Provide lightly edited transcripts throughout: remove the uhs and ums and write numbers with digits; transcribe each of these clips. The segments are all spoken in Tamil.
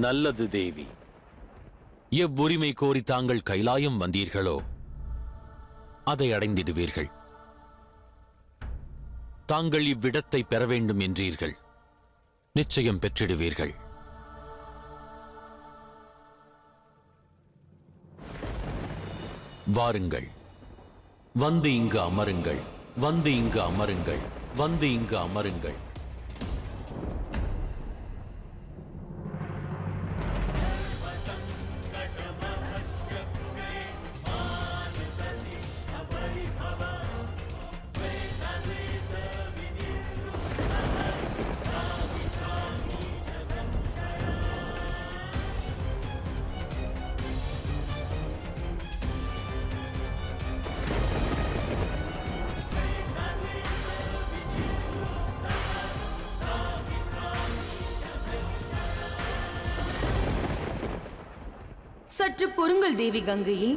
நல்லது தேவி. எவ்வுரிமை கோரி தாங்கள் கைலாயம் வந்தீர்களோ அதை அடைந்திடுவீர்கள். தாங்கள் இவ்விடத்தை பெற வேண்டும் என்றீர்கள், நிச்சயம் பெற்றிடுவீர்கள். வாருங்கள், வந்து இங்கு அமருங்கள், வந்து இங்கு அமருங்கள், வந்து இங்கு அமருங்கள். சற்று பொறுங்கள் தேவி கங்கையே.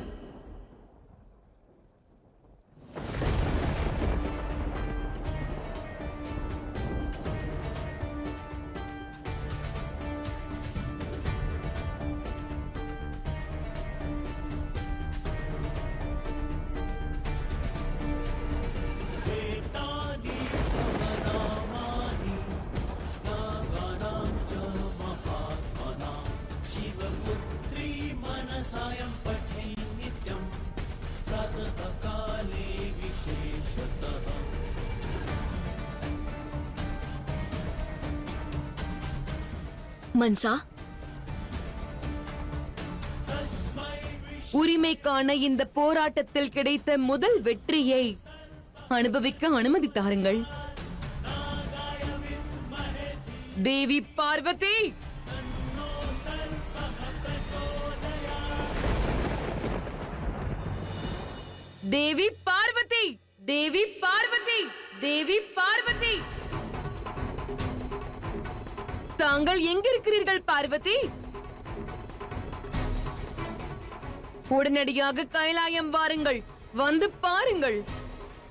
மன்சா, உரிமைக்கான இந்த போராட்டத்தில் கிடைத்த முதல் வெற்றியை அனுபவிக்க அனுமதி தாருங்கள். தேவி பார்வதி, தேவி பார்வதி, தேவி பார்வதி, தேவி பார்வதி, தாங்கள் எங்கிருக்கிறீர்கள் பார்வதி? உடனடியாக கைலாயம் வாருங்கள், வந்து பாருங்கள்.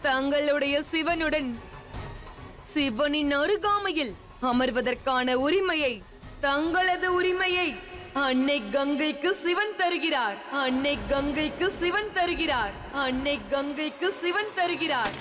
தங்களுடைய சிவனுடன் சிவனின் அருகாமையில் அமர்வதற்கான உரிமையை, தங்களது உரிமையை அன்னை கங்கைக்கு சிவன் தருகிறார். அன்னை கங்கைக்கு சிவன் தருகிறார். அன்னை கங்கைக்கு சிவன் தருகிறார்.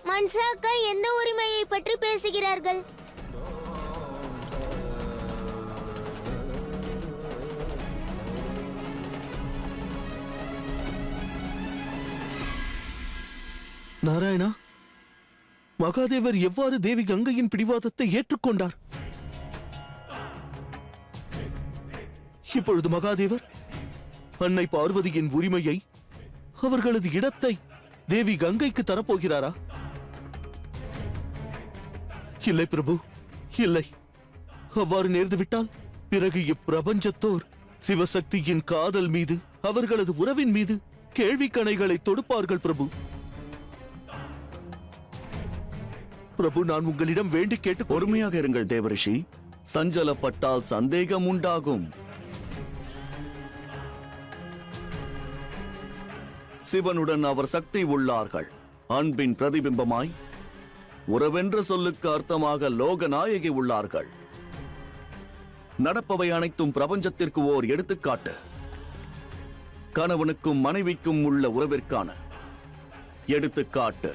மன்சாக்கா எந்த உரிமையை பற்றி பேசுகிறார்கள்? நாராயணா, மகாதேவர் எவ்வாறு தேவி கங்கையின் பிடிவாதத்தை ஏற்றுக்கொண்டார்? இப்பொழுது மகாதேவர் அன்னை பார்வதியின் உரிமையை, அவர்களது இடத்தை தேவி கங்கைக்கு தரப்போகிறாரா? இல்லை பிரபு, இல்லை. அவ்வாறு நேர்ந்துவிட்டால் பிறகு இப்பிரபஞ்சத்தோர் சிவசக்தியின் காதல் மீது, அவர்களது உறவின் மீது கேள்வி கணைகளை தொடுப்பார்கள் பிரபு. பிரபு, நான் உங்களிடம் வேண்டி கேட்டு... பொறுமையாக இருங்கள் தேவரிஷி. சஞ்சலப்பட்டால் சந்தேகம் உண்டாகும். சிவனுடன் அவர் சக்தி உள்ளார்கள். அன்பின் பிரதிபிம்பமாய் உறவென்ற சொல்லுக்கு அர்த்தமாக லோகநாயகி உள்ளார்கள். நடப்பவை அனைத்தும் பிரபஞ்சத்திற்கு ஓர் எடுத்துக்காட்டு. கணவனுக்கும் மனைவிக்கும் உள்ள உறவிற்கான எடுத்துக்காட்டு.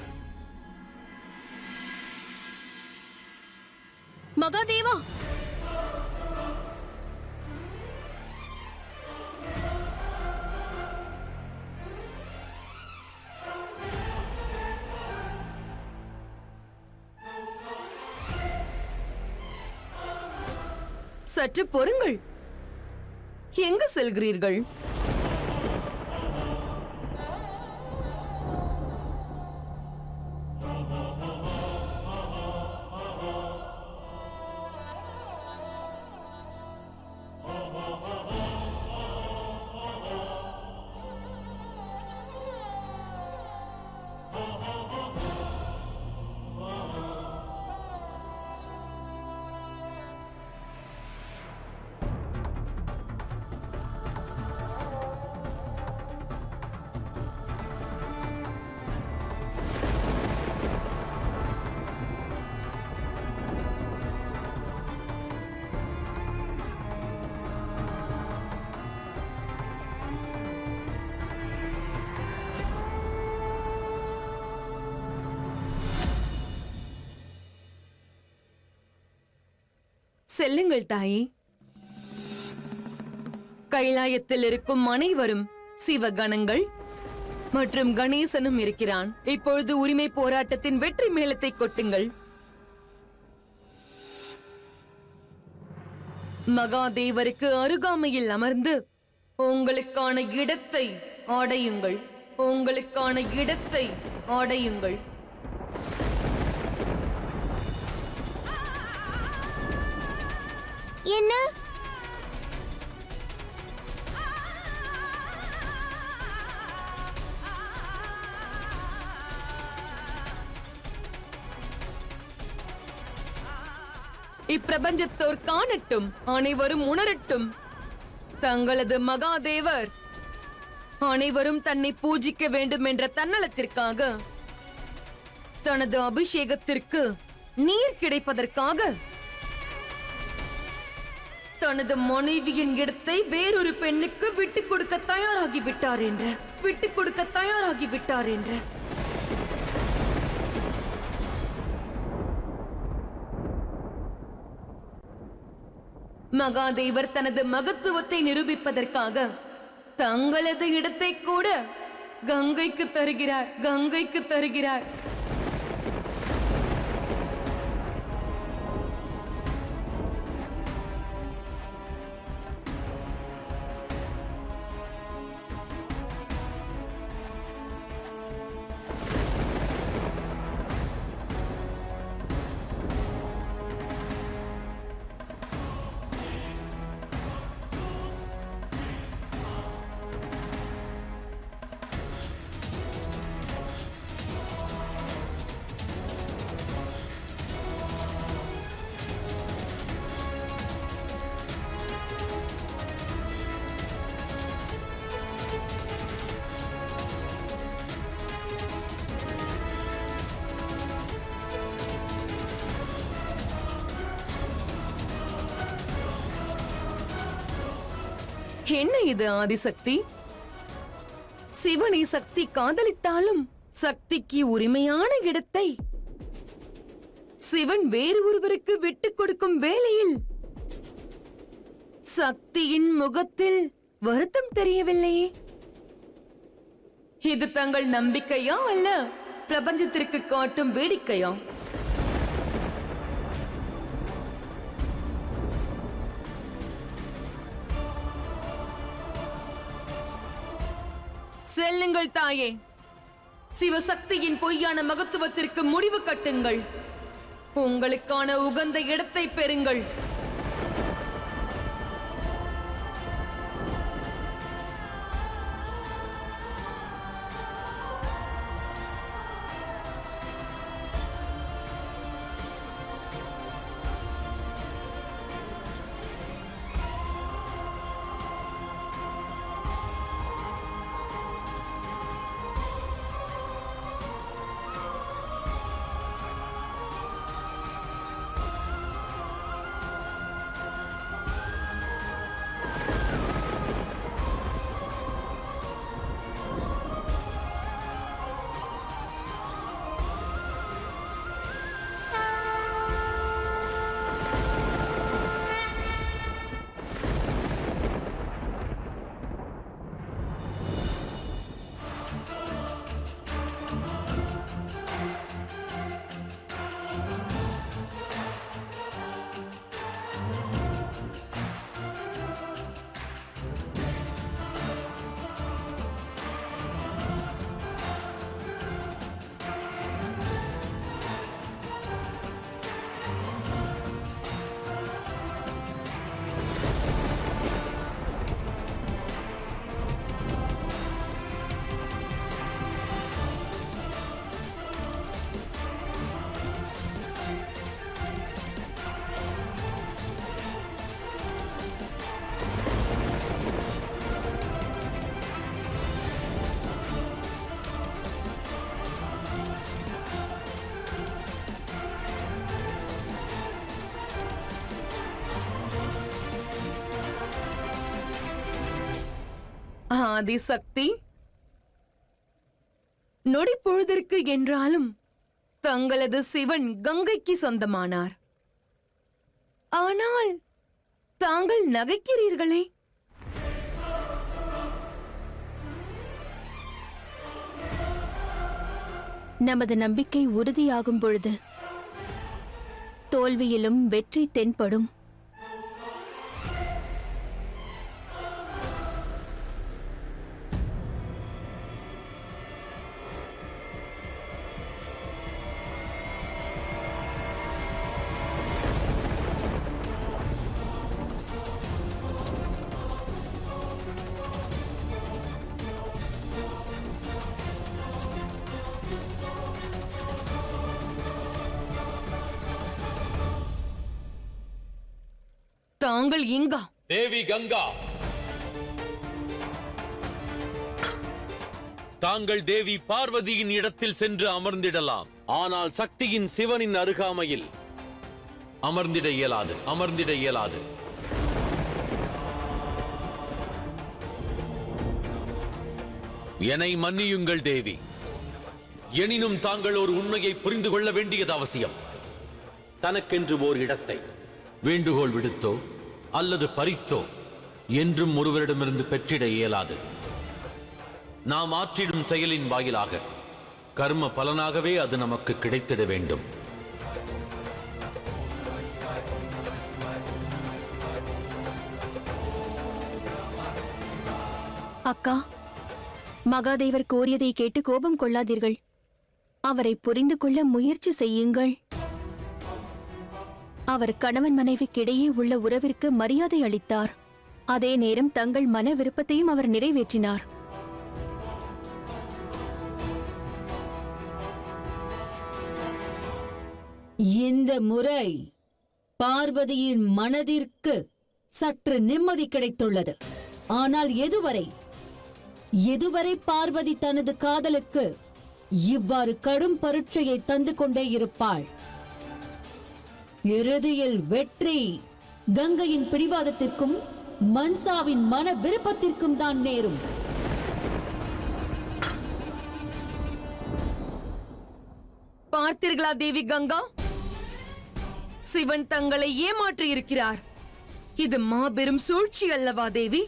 மகாதேவா, சற்று பொறுங்கள். எங்கு செல்கிறீர்கள்? செல்லுங்கள் தாயே. கைலாயத்தில் இருக்கும் அனைவரும் சிவகணங்கள் மற்றும் கணேசனும் இருக்கிறான். இப்பொழுது உரிமை போராட்டத்தின் வெற்றி மேளத்தை கொட்டுங்கள். மகாதேவருக்கு அருகாமையில் அமர்ந்து உங்களுக்கான இடத்தை அடையுங்கள். உங்களுக்கான இடத்தை அடையுங்கள். என்ன? இப்பிரபஞ்சத்தோர் காணட்டும், அனைவரும் உணரட்டும். தங்களது மகாதேவர் அனைவரும் தன்னை பூஜிக்க வேண்டும் என்ற தன்னலத்திற்காக, தனது அபிஷேகத்திற்கு நீர் கிடைப்பதற்காக, தனது மனைவியின் இடத்தை வேறொரு பெண்ணுக்கு விட்டுக் கொடுக்க தயாராகிவிட்டார் என்ற மகாதேவர் தனது மகத்துவத்தை நிரூபிப்பதற்காக தங்களது இடத்தை கூட கங்கைக்கு தருகிறார். என்ன இது ஆதிசக்தி? சிவனை சக்தி காதலித்தாலும் சக்திக்கு உரிமையான இடத்தை சிவன் வேறு ஒருவருக்கு விட்டுக் கொடுக்கும் வேளையில் சக்தியின் முகத்தில் வருத்தம் தெரியவில்லையே. இது தங்கள் நம்பிக்கையா அல்ல பிரபஞ்சத்திற்கு காட்டும் வேடிக்கையா? செல்லுங்கள் தாயே, சிவசக்தியின் பொய்யான மகத்துவத்திற்கு முடிவு கட்டுங்கள். உங்களுக்கான உகந்த இடத்தை பெறுங்கள். ஆதிசக்தி, நொடி பொழுதற்கு என்றாலும் தங்களது சிவன் கங்கைக்கு சொந்தமானார். ஆனால் தாங்கள் நகைக்கிறீர்களே? நமது நம்பிக்கை உறுதியாகும் பொழுது தோல்வியிலும் வெற்றி தென்படும். தாங்கள் இங்கா? தேவி கங்கா, தாங்கள் தேவி பார்வதியின் இடத்தில் சென்று அமர்ந்திடலாம். ஆனால் சக்தியின் சிவனின் அருகாமையில் அமர்ந்திட இயலாது. என்னை மன்னியுங்கள் தேவி. எனினும் தாங்கள் ஒரு உண்மையை புரிந்து கொள்ள வேண்டியது அவசியம். தனக்கென்று ஓர் இடத்தை வேண்டுகோள் விடுத்தோ அல்லது பறித்தோ என்றும் ஒருவரிடமிருந்து பெற்றிட இயலாது. நாம் ஆற்றிடும் செயலின் வாயிலாக கர்ம பலனாகவே அது நமக்கு கிடைத்திட வேண்டும். அக்கா, மகாதேவர் கோரியதை கேட்டு கோபம் கொள்ளாதீர்கள். அவரை புரிந்து கொள்ள முயற்சி செய்யுங்கள். அவர் கணவன் மனைவிக்கிடையே உள்ள உறவிற்கு மரியாதை அளித்தார். அதே நேரம் தங்கள் மன விருப்பத்தையும் அவர் நிறைவேற்றினார். இந்த முறை பார்வதியின் மனதிற்கு சற்று நிம்மதி கிடைத்துள்ளது. ஆனால் எதுவரை பார்வதி தனது காதலுக்கு இவ்வாறு கடும் பரீட்சையை தந்து கொண்டே இருப்பாள். இறுதியில் வெற்றி கங்கையின் பிடிவாதத்திற்கும் மன்சாவின் மன விருப்பத்திற்கும் தான் நேரும். பார்த்தீர்களா தேவி கங்கா? சிவன் தங்களை ஏமாற்றி இருக்கிறார். இது மாபெரும் சூழ்ச்சி அல்லவா தேவி?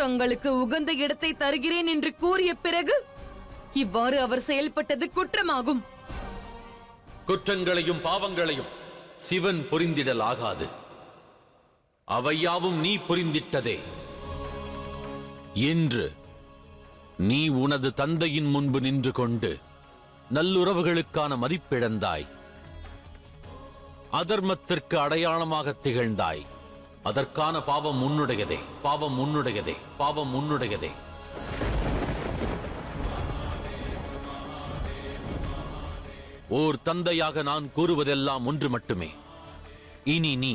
தங்களுக்கு உகந்த இடத்தை தருகிறேன் என்று கூறிய பிறகு இவ்வாறு அவர் செயல்பட்டது குற்றமாகும். குற்றங்களையும் பாவங்களையும் சிவன் புரிந்திடலாகாது. அவையாவும் நீ புரிந்திட்டதே. இன்று நீ உனது தந்தையின் முன்பு நின்று கொண்டு நல்லுறவுகளுக்கான மதிப்பிழந்தாய். அதர்மத்திற்கு அடையாளமாக திகழ்ந்தாய். அதற்கான பாவம் உன்னுடையதே. ஓர் தந்தையாக நான் கூறுவதெல்லாம் ஒன்று மட்டுமே. இனி நீ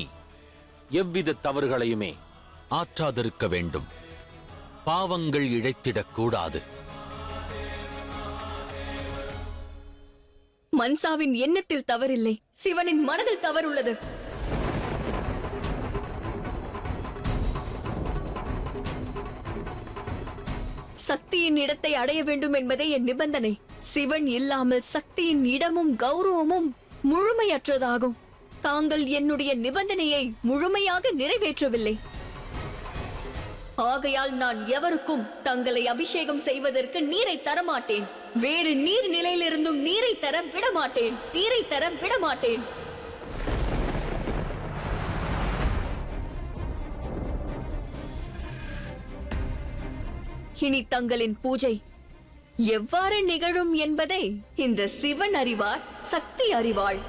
எவ்வித தவறுகளையுமே ஆற்றாதிருக்க வேண்டும். பாவங்கள் இழைத்திடக் கூடாது. மன்சாவின் எண்ணத்தில் தவறில்லை, சிவனின் மனதில் தவறுள்ளது. சக்தியின் இடத்தை அடைய வேண்டும் என்பதே என் நிபந்தனை. சிவன் இல்லாமல் சக்தியின் இடமும் கௌரவமும் முழுமையற்றதாகும். தாங்கள் என்னுடைய நிபந்தனையை முழுமையாக நிறைவேற்றவில்லை. ஆகையால் நான் எவருக்கும் தங்களை அபிஷேகம் செய்வதற்கு நீரை தரமாட்டேன். வேறு நீர் நிலையிலிருந்தும் நீரை தர விடமாட்டேன். இனி தங்களின் பூஜை எவ்வாறு நிகழும் என்பதை இந்த சிவன் அறிவார், சக்தி அறிவாள்.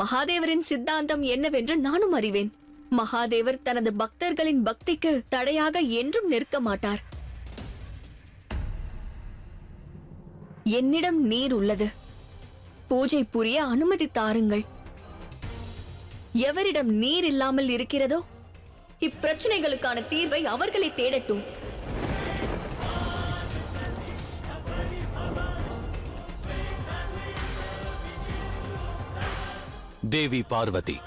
மகாதேவரின் சித்தாந்தம் என்னவென்று நானும் அறிவேன். மகாதேவர் தனது பக்தர்களின் பக்திக்கு தடையாக என்றும் நிற்க மாட்டார். என்னிடம் நீர் உள்ளது. பூஜை புரிய அனுமதி தாருங்கள். எவரிடம் நீர் இல்லாமல் இருக்கிறதோ இப்பிரச்சனைகளுக்கான தீர்வை அவர்களை தேடட்டும். தேவி பார்வதி,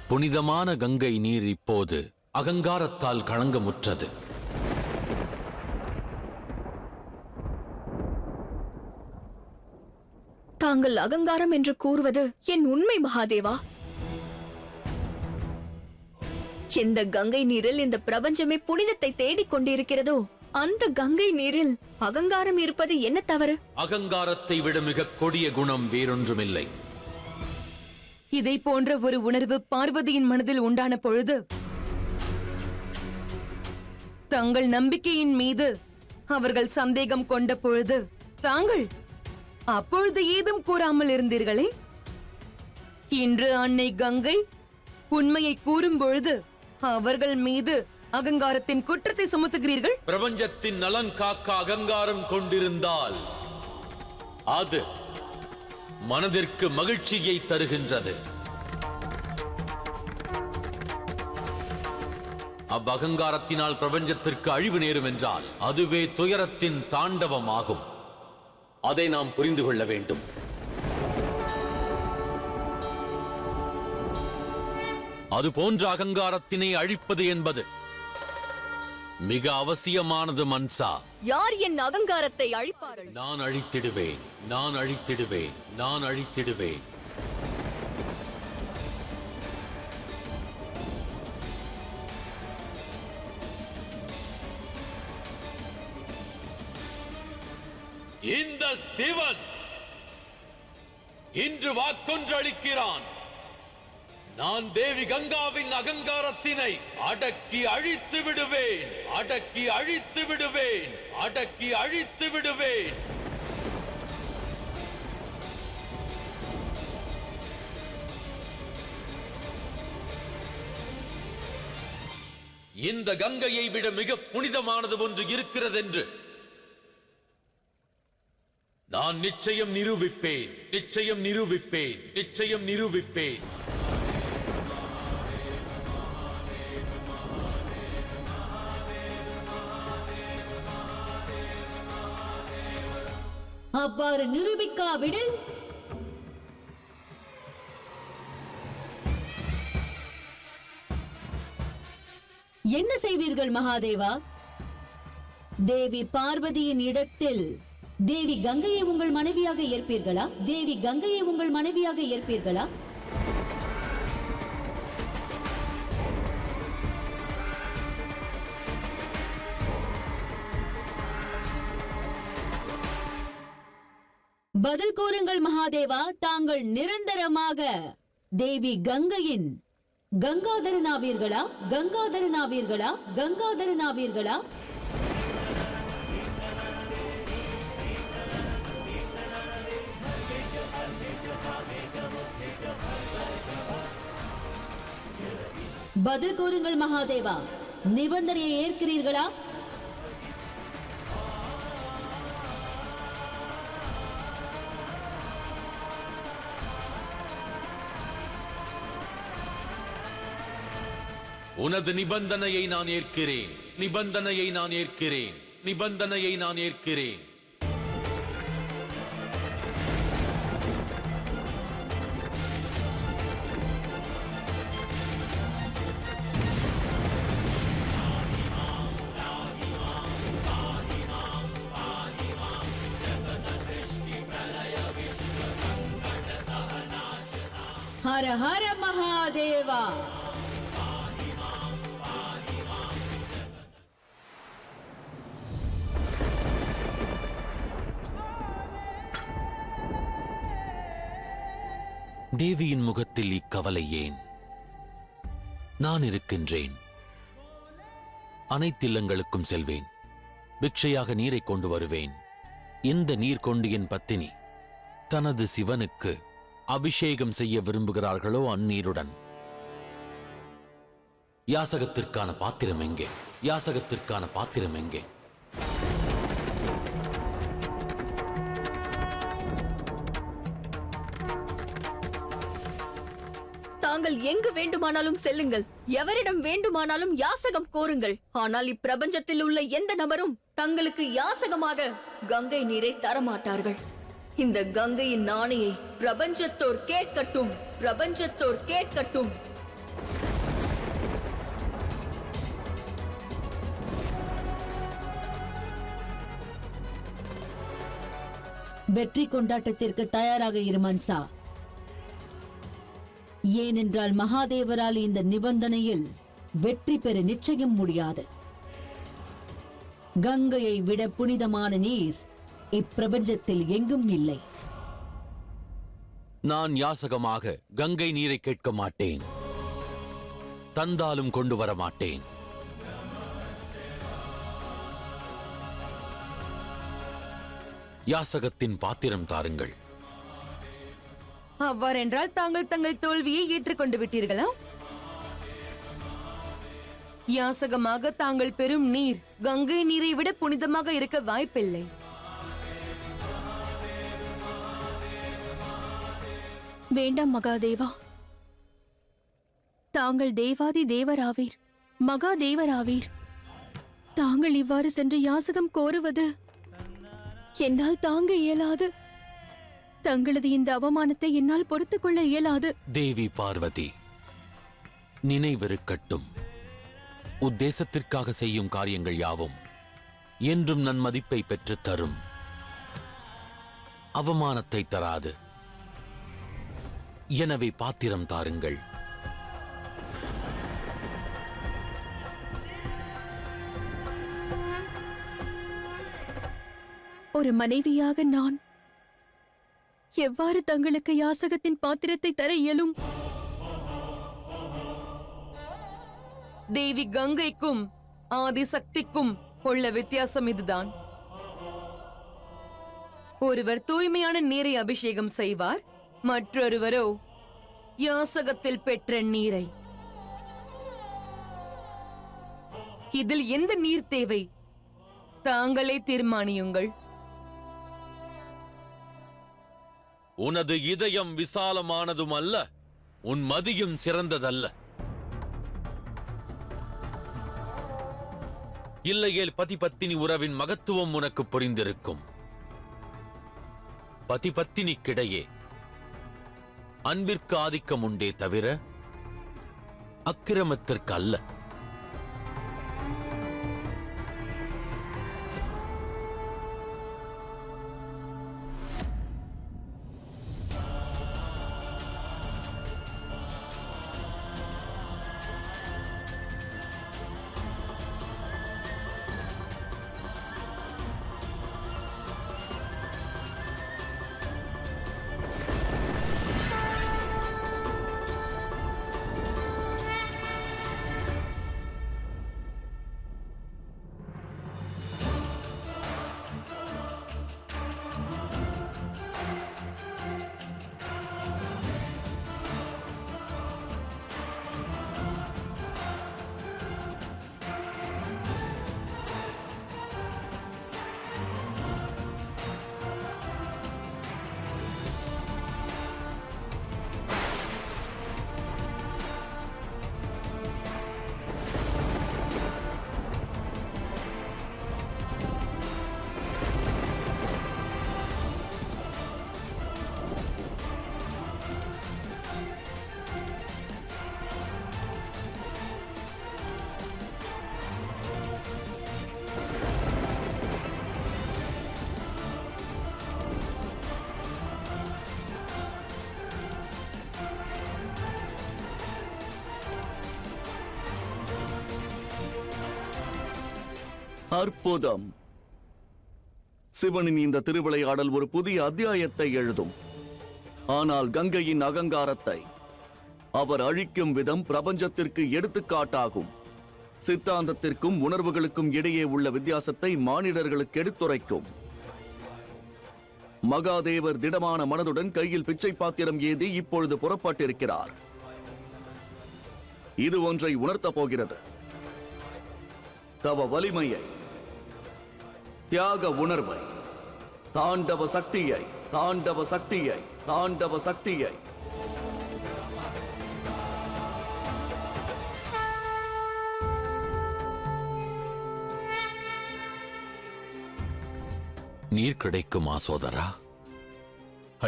புனிதமான கங்கை நீர் இப்போது அகங்காரத்தால் களங்கமுற்றது. தாங்கள் அகங்காரம் என்று கூறுவது என் உண்மை மகாதேவா. எந்த கங்கை நீரில் இந்த பிரபஞ்சமே புனிதத்தை தேடிக் கொண்டிருக்கிறதோ அந்த கங்கை நீரில் அகங்காரம் இருப்பது என்ன தவறு? அகங்காரத்தை விட மிக கொடிய குணம் வேறொன்றுமில்லை. இதை போன்ற ஒரு உணர்வு பார்வதியின் மனதில் உண்டான பொழுது தங்கள் நம்பிக்கையின் மீது அவர்கள் சந்தேகம் கொண்ட பொழுது தாங்கள் அப்பொழுது ஏதும் கூறாமல் இருந்தீர்களே. இன்று அன்னை கங்கை உண்மையை கூறும் பொழுது அவர்கள் மீது அகங்காரத்தின் குற்றத்தை சுமத்துகிறீர்கள். பிரபஞ்சத்தின் நலன் காக்க அகங்காரம் கொண்டிருந்தால் அது மனதிற்கு மகிழ்ச்சியை தருகின்றது. அவ்வகங்காரத்தினால் பிரபஞ்சத்திற்கு அழிவு நேரும் என்றால் அதுவே துயரத்தின் தாண்டவமாகும். அதை நாம் புரிந்து கொள்ள வேண்டும். அது போன்ற அகங்காரத்தினை அழிப்பது என்பது மிக அவசியமானது. மன்சா, யார் என் அகங்காரத்தை அழிப்பார்கள்? நான் அழித்திடுவேன், நான் அழித்திடுவேன், நான் அழித்திடுவேன். இந்த சிவன் இன்று வாக்கொன்று அளிக்கிறான். நான் தேவி கங்காவின் அகங்காரத்தினை அடக்கி அழித்து விடுவேன், அடக்கி அழித்து விடுவேன், அடக்கி அழித்து விடுவேன். இந்த கங்கையை விட மிக புனிதமானது ஒன்று இருக்கிறது என்று நான் நிச்சயம் நிரூபிப்பேன், நிச்சயம் நிரூபிப்பேன், நிச்சயம் நிரூபிப்பேன். அவ்வாறு நிரூபிக்காவிடில் என்ன செய்வீர்கள் மகாதேவா? தேவி பார்வதியின் இடத்தில் தேவி கங்கையை உங்கள் மனைவியாக ஏற்பீர்களா? தேவி கங்கையை உங்கள் மனைவியாக ஏற்பீர்களா? பதில் கூறுங்கள் மகாதேவா. தாங்கள் நிரந்தரமாக தேவி கங்கையின் கங்காதரனாவீர்களா? கங்காதரனாவீர்களா? கங்காதரனாவீர்களா? பதில் கூறுங்கள் மகாதேவா. நிபந்தனையை ஏற்கிறீர்களா? உனது நிபந்தனையை நான் ஏற்கிறேன், நிபந்தனையை நான் ஏற்கிறேன், நிபந்தனையை நான் ஏற்கிறேன். ஹர ஹர மகாதேவா. தேவியின் முகத்தில் இக்கவலை ஏன்? நான் இருக்கின்றேன். அனைத்து இல்லங்களுக்கும் செல்வேன். பிக்ஷையாக நீரை கொண்டு வருவேன். இந்த நீர் கொண்டு என் பத்தினி தனது சிவனுக்கு அபிஷேகம் செய்ய விரும்புகிறார்களோ அந்நீருடன் யாசகத்திற்கான பாத்திரம் எங்கே? யாசகத்திற்கான பாத்திரம் எங்கே? தாங்கள் எங்கு வேண்டுமானாலும் செல்லுங்கள், எவரிடம் வேண்டுமானாலும் யாசகம் கோருங்கள். ஆனால் இப்பிரபஞ்சத்தில் உள்ள எந்த நபரும் தங்களுக்கு யாசகமாக கங்கை நீரை தரமாட்டார்கள். இந்த கங்கையின் ஆணையை பிரபஞ்சத்தோர் கேட்கட்டும், பிரபஞ்சத்தோர் கேட்கட்டும். வெற்றி கொண்டாட்டத்திற்கு தயாராக இரு மன்சா. ஏனென்றால் மகாதேவரால் இந்த நிபந்தனையில் வெற்றி பெற நிச்சயம் முடியாது. கங்கையை விட புனிதமான நீர் இப்பிரபஞ்சத்தில் எங்கும் இல்லை. நான் யாசகமாக கங்கை நீரை கேட்க மாட்டேன், தந்தாலும் கொண்டு வர மாட்டேன். யாசகத்தின் பாத்திரம் தாருங்கள். அவ்வாறென்றால் தாங்கள் தங்கள் தோல்வியை ஏற்றுக்கொண்டு விட்டீர்களா? யாசகமாக தாங்கள் பெறும் நீர் கங்கை நீரை விட புனிதமாக இருக்க வாய்ப்பில்லை. வேண்டாம் மகாதேவா. தாங்கள் தேவாதி தேவராவீர், மகாதேவராவீர். தாங்கள் இவ்வாறு சென்று யாசகம் கோருவது என்னால் தாங்க இயலாது. தங்களது இந்த அவமானத்தை என்னால் பொறுத்துக் கொள்ள இயலாது. தேவி பார்வதி, நினைவிருக்கட்டும், உத்தேசத்திற்காக செய்யும் காரியங்கள் யாவும் என்றும் நன்மதிப்பை பெற்று தரும், அவமானத்தை தராது. எனவே பாத்திரம் தாருங்கள். ஒரு மனைவியாக நான் எவ்வாறு தங்களுக்கு யாசகத்தின் பாத்திரத்தை தர இயலும்? தேவி கங்கைக்கும் ஆதிசக்திக்கும் உள்ள வித்தியாசம் இதுதான். ஒருவர் தூய்மையான நீரை அபிஷேகம் செய்வார், மற்றொருவரோ யாசகத்தில் பெற்ற நீரை. இதில் எந்த நீர் தேவை? தாங்களே தீர்மானியுங்கள். உனது இதயம் விசாலமானதும் அல்ல, உன் மதியும் சிறந்ததல்ல. இல்லையேல் பதி பத்தினி உறவின் மகத்துவம் உனக்கு புரிந்திருக்கும். பதி பத்தினிக்கிடையே அன்பிற்கு ஆதிக்கம் உண்டே தவிர அக்கிரமத்திற்கு அல்ல. அற்புதம்! சிவனின் இந்த திருவிளையாடல் ஒரு புதிய அத்தியாயத்தை எழுதும். ஆனால் கங்கையின் அகங்காரத்தை அவர் அழிக்கும் விதம் பிரபஞ்சத்திற்கு எடுத்துக்காட்டாகும். சித்தாந்தத்திற்கும் உணர்வுகளுக்கும் இடையே உள்ள வித்தியாசத்தை மானிடர்களுக்கு எடுத்துரைக்கும். மகாதேவர் திடமான மனதுடன் கையில் பிச்சை பாத்திரம் ஏந்தி இப்பொழுது புறப்பட்டிருக்கிறார். இது ஒன்றை உணர்த்தப் போகிறது. தவ வலிமையை, தியாக உணர்வை, தாண்டவ சக்தியை, தாண்டவ சக்தியை, தாண்டவ சக்தியை. நீர் கிடைக்குமா சோதரா?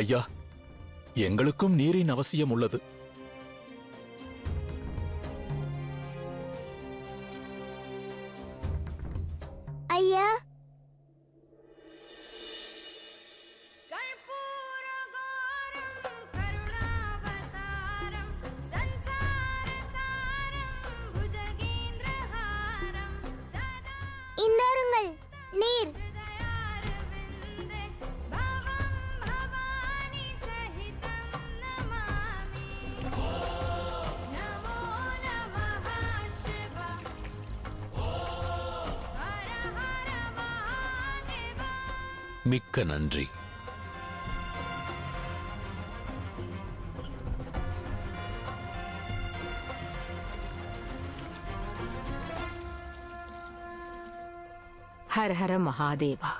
ஐயா, எங்களுக்கும் நீரின் அவசியம் உள்ளது. ஐயா, இந்தாருங்கள் நீர். மிக்க நன்றி. ஹர ஹர மகாதேவா.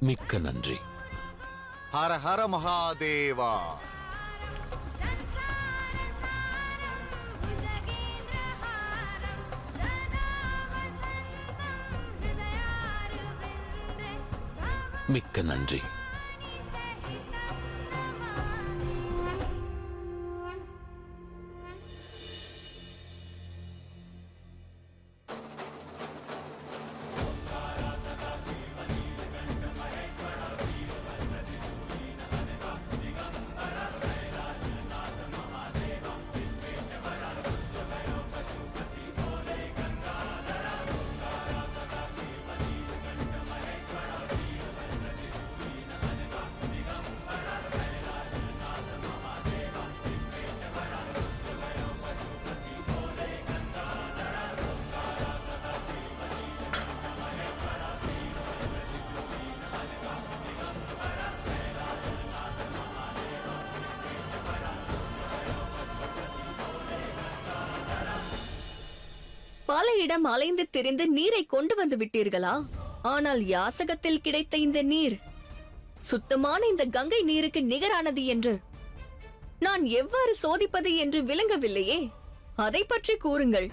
மிக்க நன்றி. ஹர ஹர மகாதேவா. மிக்க நன்றி. பல இடம் அலைந்து திரிந்து நீரை கொண்டு வந்து விட்டீர்களா? ஆனால் யாசகத்தில் கிடைத்த இந்த நீர் சுத்தமான இந்த கங்கை நீருக்கு நிகரானது என்று நான் எவ்வாறு சோதிப்பது என்று விளங்கவில்லையே. அதை பற்றி கூறுங்கள்.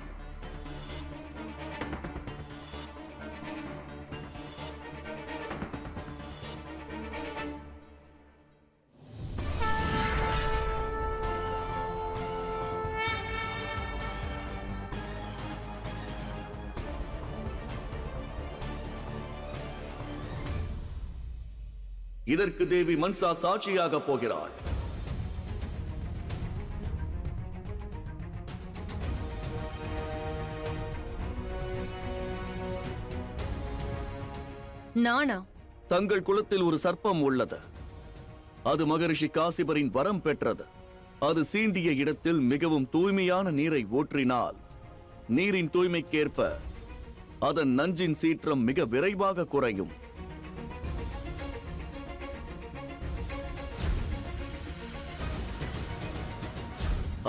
இதற்கு தேவி மன்சா சாட்சியாக போகிறாள். நானா? தங்கள் குலத்தில் ஒரு சர்ப்பம் உள்ளது. அது மகரிஷி காசிபரின் வரம் பெற்றது. அது சீண்டிய இடத்தில் மிகவும் தூய்மையான நீரை ஊற்றினால் நீரின் தூய்மைக்கேற்ப அதன் நஞ்சின் சீற்றம் மிக விரைவாக குறையும்.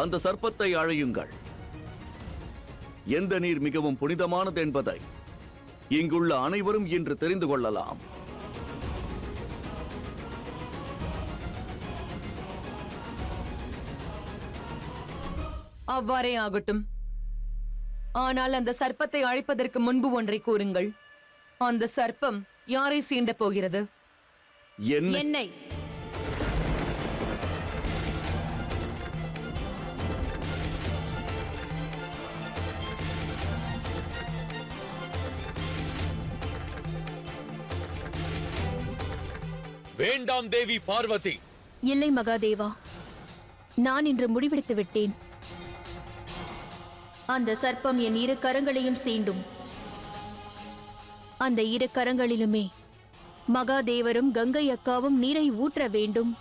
அந்த சர்ப்பத்தை அழையுங்கள். எந்த நீர் மிகவும் புனிதமானது என்பதை இங்குள்ள அனைவரும் இன்று தெரிந்து கொள்ளலாம். அவ்வாறே ஆகட்டும். ஆனால் அந்த சர்ப்பத்தை அழைப்பதற்கு முன்பு ஒன்றை கூறுங்கள். அந்த சர்ப்பம் யாரை சீண்ட போகிறது? என்னை. வேண்டாம் தேவி பார்வதி. இல்லை மகாதேவா, நான் இன்று முடிவெடுத்து விட்டேன். அந்த சர்ப்பம் என் இரு கரங்களையும் சீண்டும். அந்த இரு கரங்களிலுமே மகாதேவரும் கங்கை அக்காவும் நீரை ஊற்ற வேண்டும்.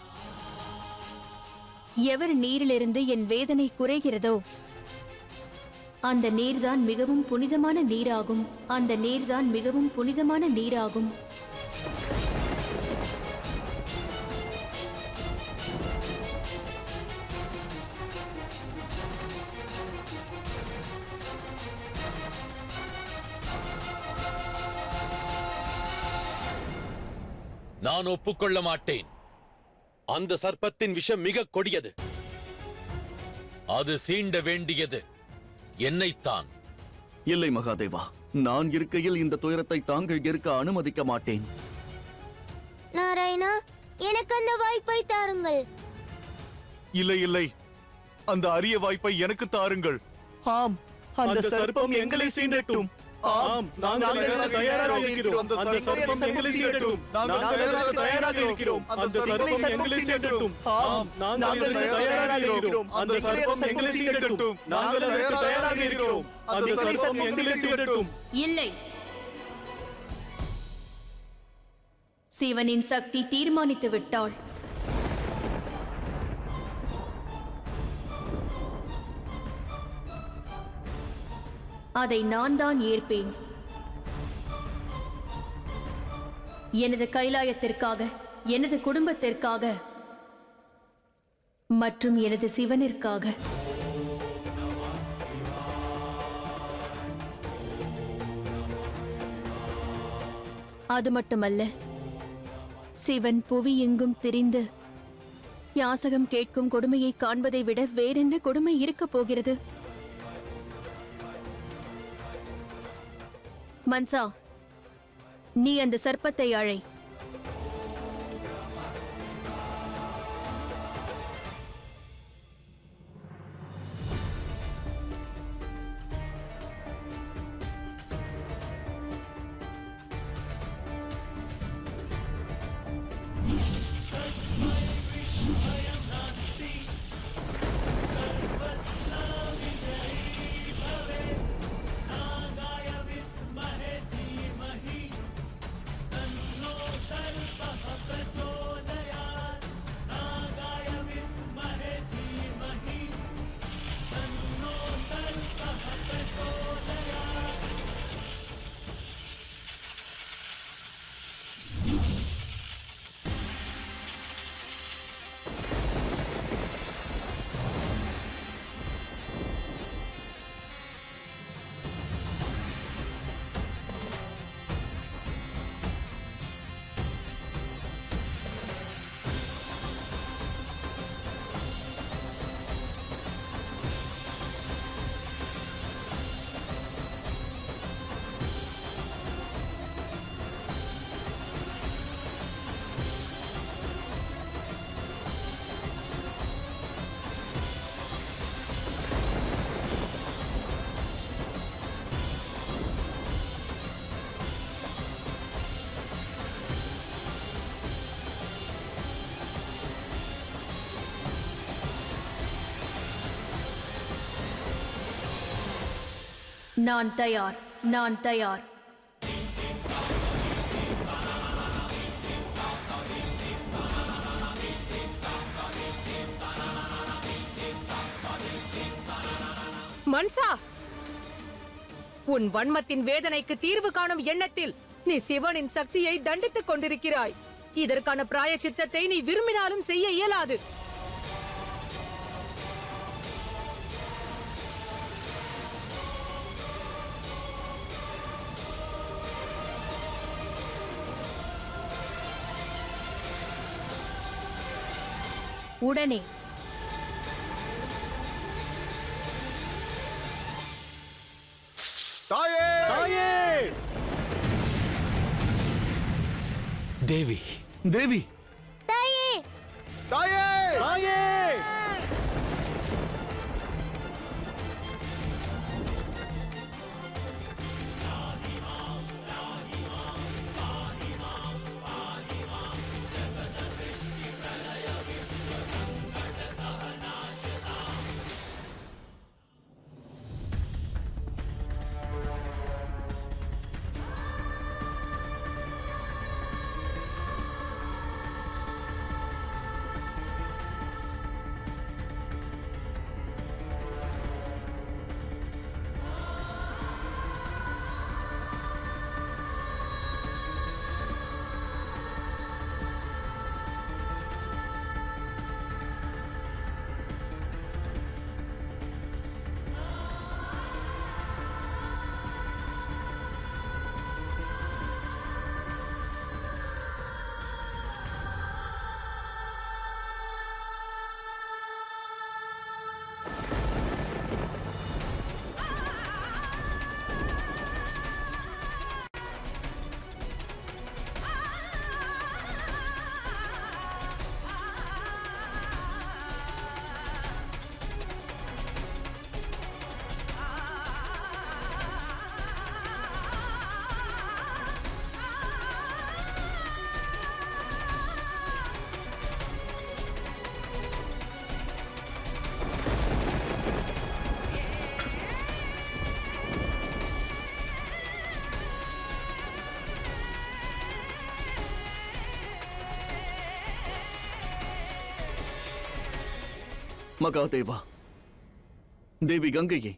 எவர் நீரிலிருந்து என் வேதனை குறைகிறதோ அந்த நீர்தான் மிகவும் புனிதமான நீராகும். அந்த நீர்தான் மிகவும் புனிதமான நீராகும். நான் ஒப்புக்கொள்ள மாட்டேன். அந்த சர்ப்பத்தின் விஷம் மிக கொடியது. அது சீண்ட வேண்டியது என்னைத்தான். இல்லை மகாதேவா, நான் இருக்கையில் இந்த துயரத்தை தாங்கள் இருக்க அனுமதிக்க மாட்டேன். நாராயணா, எனக்கு அந்த வாய்ப்பை தாருங்கள். இல்லை இல்லை, அந்த அரிய வாய்ப்பை எனக்கு தாருங்கள். ஆம், அந்த சர்ப்பம் எங்களை சீண்டட்டும். ஆம், நாங்கள் தயாராக இருக்கிறோம். அந்த சர்ப்பம் எங்களை சீண்டட்டும். நாங்கள் தயாராக இருக்கிறோம். அந்த சர்ப்பம் எங்களை சீண்டட்டும். ஆம், நாங்கள் தயாராக இருக்கிறோம். அந்த சர்ப்பம் எங்களை சீண்டட்டும். நாங்கள் தயாராக இருக்கிறோம். அந்த சர்ப்பம் எங்களை சீண்டட்டும். இல்லை, சிவனின் சக்தி தீர்மானித்து விட்டாள். அதை நான் தான் ஏற்பேன். எனது கைலாயத்திற்காக, எனது குடும்பத்திற்காக மற்றும் எனது சிவனிற்காக. அது மட்டுமல்ல, சிவன் புவி எங்கும் திரிந்து யாசகம் கேட்கும் கொடுமையை காண்பதை விட வேறென்ன கொடுமை இருக்கப் போகிறது? மன்சா, நீ அந்த சர்ப்பத்தை அழை. நான் தயார், நான் தயார். மன்சா, உன் வன்மத்தின் வேதனைக்கு தீர்வு காணும் எண்ணத்தில் நீ சிவனின் சக்தியை தண்டித்துக் கொண்டிருக்கிறாய். இதற்கான பிராயச்சித்தத்தை நீ விரும்பினாலும் செய்ய இயலாது. உடனே தாயே! தேவி, தேவி, தாயே! தாயே! தாயே! மகாதேவா, தேவி கங்கையே,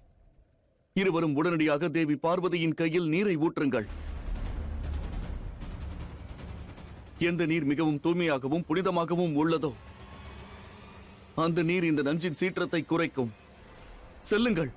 இருவரும் உடனடியாக தேவி பார்வதியின் கையில் நீரை ஊற்றுங்கள். எந்த நீர் மிகவும் தூய்மையாகவும் புனிதமாகவும் உள்ளதோ அந்த நீர் இந்த நஞ்சின் சீற்றத்தை குறைக்கும். செல்லுங்கள்.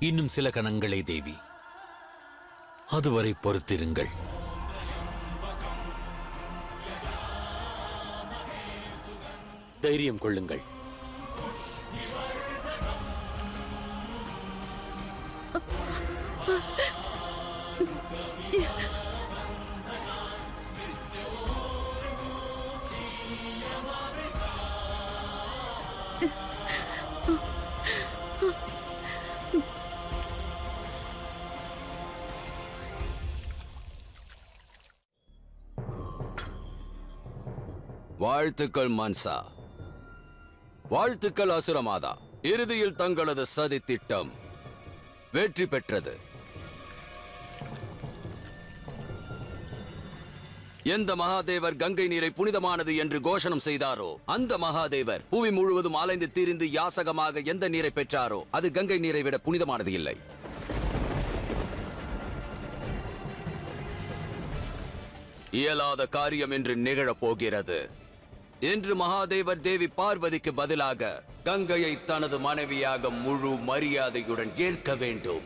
இன்னும் சில கணங்களே தேவி, அதுவரை பொறுத்திருங்கள். தைரியம் கொள்ளுங்கள். வாழ்த்துக்கள் மன்சா, வாழ்த்துக்கள் அசுரமாதா. இறுதியில் தங்களது சதி திட்டம் வெற்றி பெற்றது. எந்த மகாதேவர் கங்கை நீரை புனிதமானது என்று கோஷணம் செய்தாரோ அந்த மகாதேவர் புவி முழுவதும் அலைந்து திரிந்து யாசகமாக எந்த நீரை பெற்றாரோ அது கங்கை நீரை விட புனிதமானது இல்லை. இயலாத காரியம் என்று நிகழப் போகிறது. இன்று மகாதேவர் தேவி பார்வதிக்கு பதிலாக கங்கையை தனது மனைவியாக முழு மரியாதையுடன் ஏற்க வேண்டும்.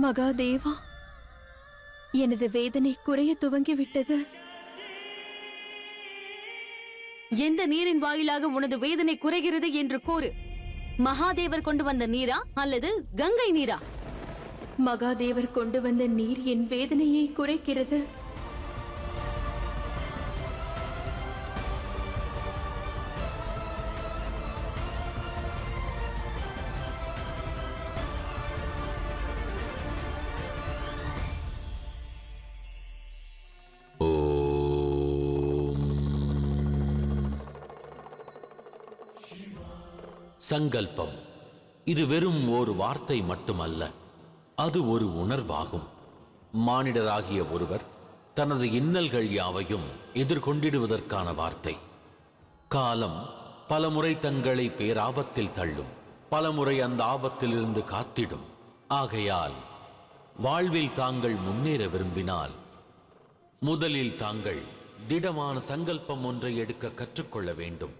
மகாதேவா, எனது வேதனை குறைய துவங்கிவிட்டது. எந்த நீரின் வாயிலாக உனது வேதனை குறைகிறது என்று கூறு. மகாதேவர் கொண்டு வந்த நீரா அல்லது கங்கை நீரா? மகாதேவர் கொண்டு வந்த நீர் என் வேதனையை குறைக்கிறது. சங்கல்பம் இது வெறும் ஒரு வார்த்தை மட்டுமல்ல, அது ஒரு உணர்வாகும். மானிடராகிய ஒருவர் தனது இன்னல்கள் யாவையும் எதிர்கொண்டிடுவதற்கான வார்த்தை. காலம் பலமுறை தங்களை பேராபத்தில் தள்ளும், பலமுறை அந்த ஆபத்திலிருந்து காத்திடும். ஆகையால் வாழ்வில் தாங்கள் முன்னேற விரும்பினால் முதலில் தாங்கள் திடமான சங்கல்பம் ஒன்றை எடுக்க கற்றுக்கொள்ள வேண்டும்.